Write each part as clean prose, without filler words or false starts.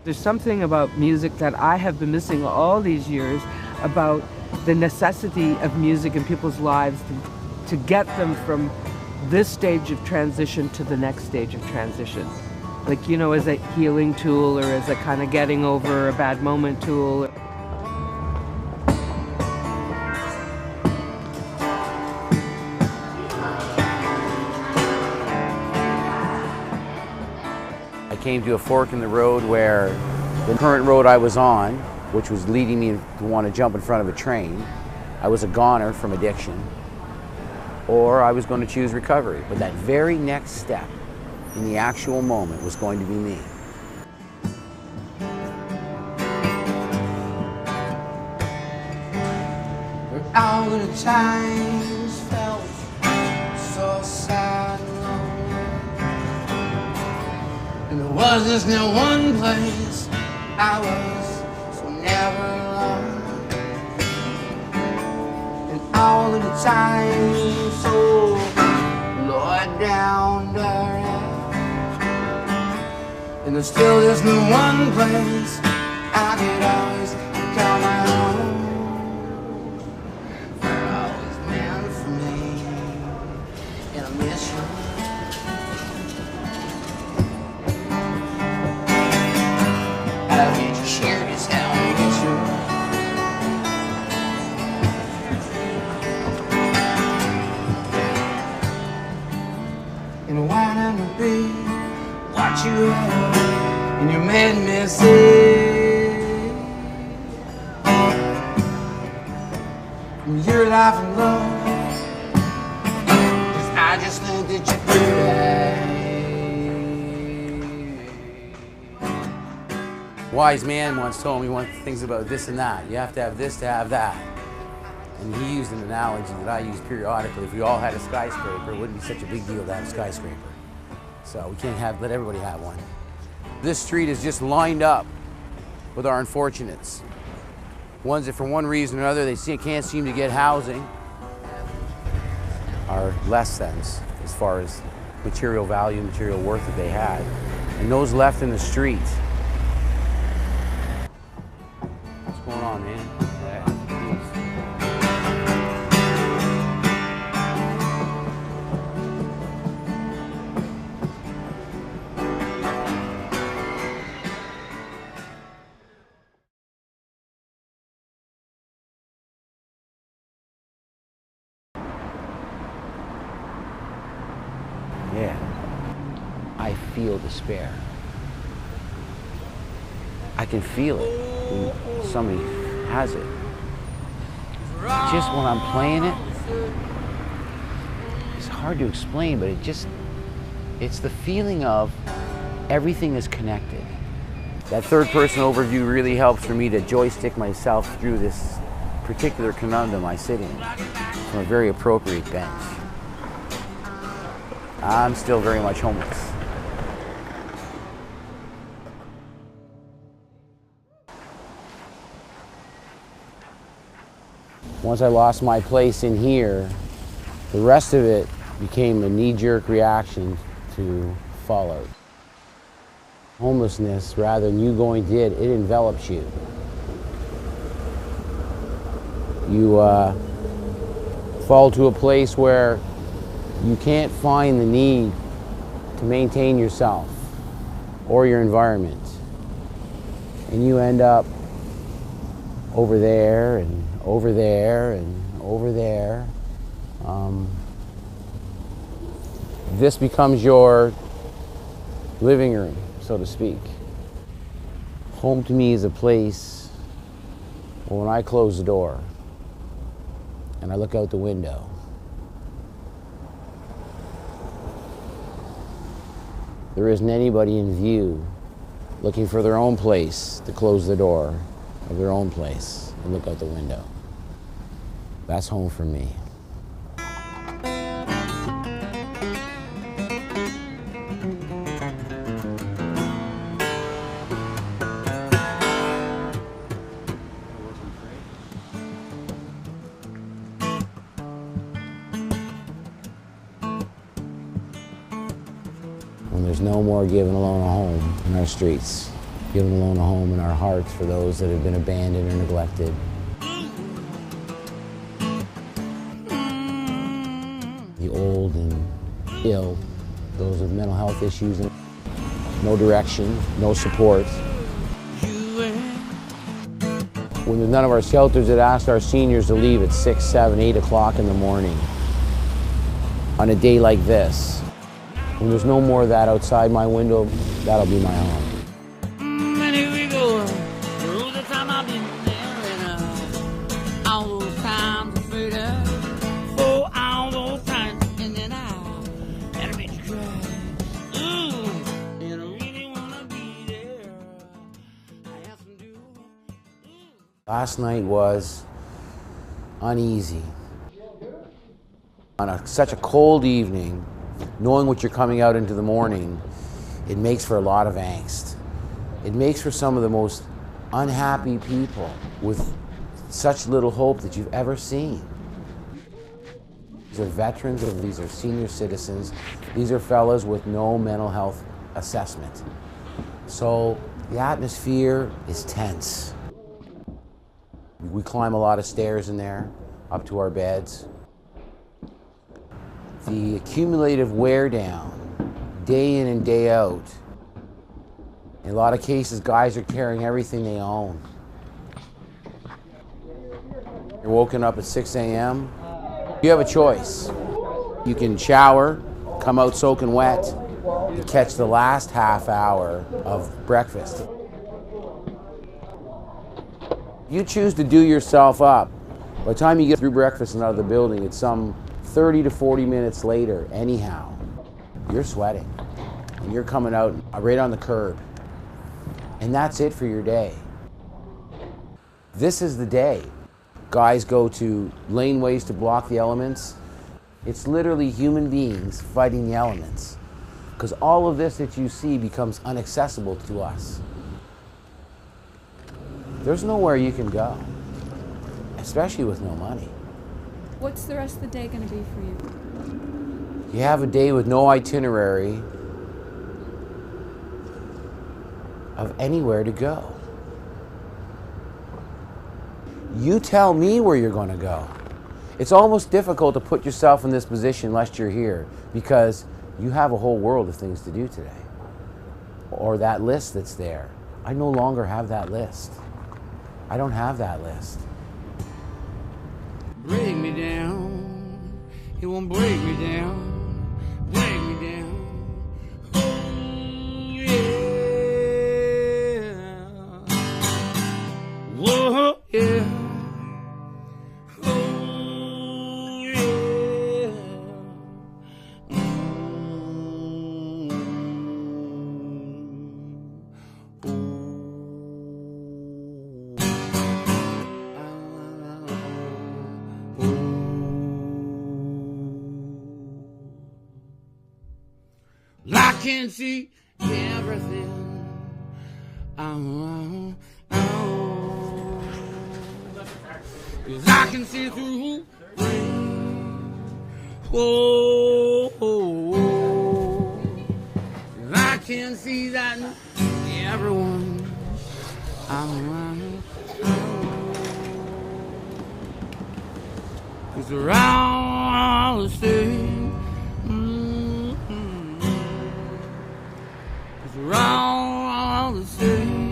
There's something about music that I have been missing all these years, about the necessity of music in people's lives to get them from this stage of transition to the next stage of transition. Like, you know, as a healing tool, or as a kind of getting over a bad moment tool. I came to a fork in the road where the current road I was on, which was leading me to want to jump in front of a train, I was a goner from addiction, or I was going to choose recovery. But that very next step in the actual moment was going to be me. All of the times felt so sad and lonely, and there was just no one place I was so never alone. And all of the times so low down dirty, and there's still just no one place I could always call my own. And why not be what you are, and you made me see your life and love, 'cause I just think that you're great. Wise man once told me one things about this and that. You have to have this to have that. And he used an analogy that I use periodically. If we all had a skyscraper, it wouldn't be such a big deal to have a skyscraper. So we can't let everybody have one. This street is just lined up with our unfortunates. Ones that for one reason or another they can't seem to get housing, are less than as far as material value, material worth that they had. And those left in the street. What's going on, man? Yeah, I feel despair. I can feel it when somebody has it. Just when I'm playing it, it's hard to explain, but it's the feeling of everything is connected. That third person overview really helps for me to joystick myself through this particular conundrum I sit in from a very appropriate bench. I'm still very much homeless. Once I lost my place in here, the rest of it became a knee-jerk reaction to fallout. Homelessness, rather than you going to it envelops you. You fall to a place where you can't find the need to maintain yourself or your environment. And you end up over there and over there and over there. This becomes your living room, so to speak. Home to me is a place where when I close the door and I look out the window, there isn't anybody in view looking for their own place to close the door of their own place and look out the window. That's home for me. When there's no more giving alone a home in our streets. giving alone a home in our hearts for those that have been abandoned or neglected. The old and ill, those with mental health issues, and no direction, no support. When there's none of our shelters that asked our seniors to leave at 6, 7, 8 o'clock in the morning on a day like this. When there's no more of that outside my window, that'll be my home. And here we go. Through the time I've been there and all those times I faded. Oh, all those times, and then I made you cry. Ooh, and I really wanna be there. I have some do. Last night was uneasy. On such a cold evening, knowing what you're coming out into the morning, it makes for a lot of angst. It makes for some of the most unhappy people with such little hope that you've ever seen. These are veterans, these are senior citizens, these are fellows with no mental health assessment. So the atmosphere is tense. We climb a lot of stairs in there, up to our beds. The accumulative wear down, day in and day out. In a lot of cases, guys are carrying everything they own. You're woken up at 6 a.m. You have a choice. You can shower, come out soaking wet, and catch the last half hour of breakfast. You choose to do yourself up. By the time you get through breakfast and out of the building, it's some 30 to 40 minutes later, anyhow. You're sweating, and you're coming out right on the curb. And that's it for your day. This is the day. Guys go to laneways to block the elements. It's literally human beings fighting the elements. Because all of this that you see becomes inaccessible to us. There's nowhere you can go, especially with no money. What's the rest of the day going to be for you? You have a day with no itinerary of anywhere to go. You tell me where you're going to go. It's almost difficult to put yourself in this position lest you're here, because you have a whole world of things to do today. Or that list that's there. I no longer have that list. I don't have that list. Break me down. He won't break me down. Break me down. Oh, yeah. Whoa, yeah. Oh, yeah. I can see everything. Oh, 'cause I can see through rain. Oh, I can see that everyone. It's around the same. It's around the same.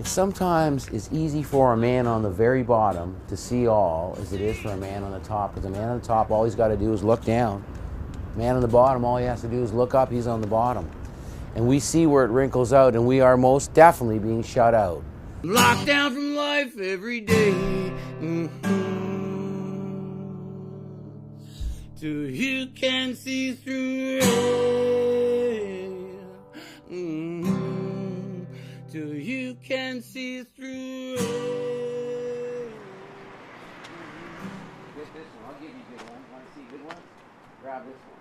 Sometimes it's easy for a man on the very bottom to see all as it is for a man on the top. Because a man on the top, all he's got to do is look down. Man on the bottom, all he has to do is look up, he's on the bottom. And we see where it wrinkles out, and we are most definitely being shut out. Locked down from life every day. Till you can see through it. Till you can see through it. Get this one. I'll give you a good one. Want to see a good one? Grab this one.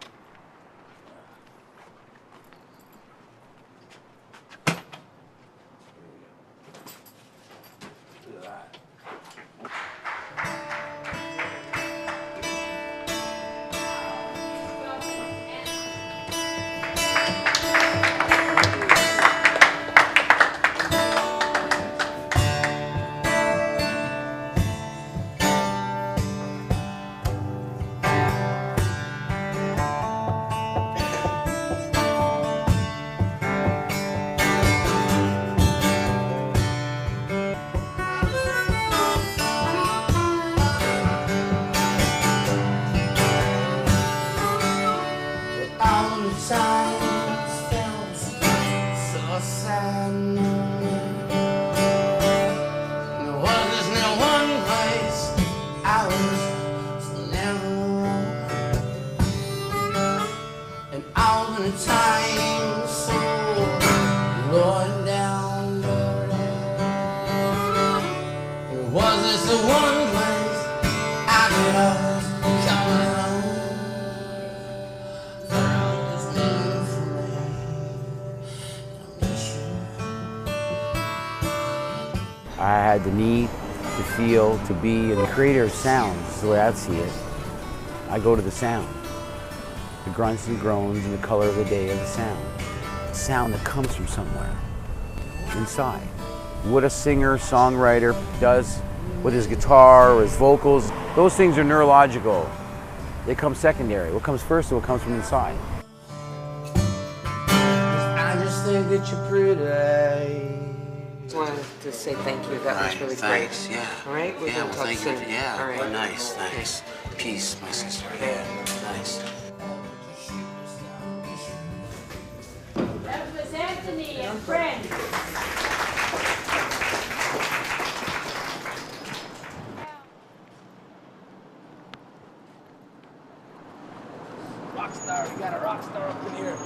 a sad moment. There was now one place I was never alone. And all the time so Lord down, Lord down. There was this the one place I could always come home. Found this meaning for me. I miss you. I had the need to feel, to be, and the creator of sound, is the way I see it. I go to the sound. The grunts and groans and the color of the day of the sound. Sound that comes from somewhere inside. What a singer, songwriter does with his guitar or his vocals, those things are neurological. They come secondary. What comes first is what comes from inside. I just think that you're pretty. Just wanted to say thank you. That was really thanks, great. Yeah. All right, we're going to talk soon. Yeah, all right. Oh, nice, thanks. Peace, my sister. Yeah, nice. That was Anthony and friends. Rock star, we got a rock star up in here.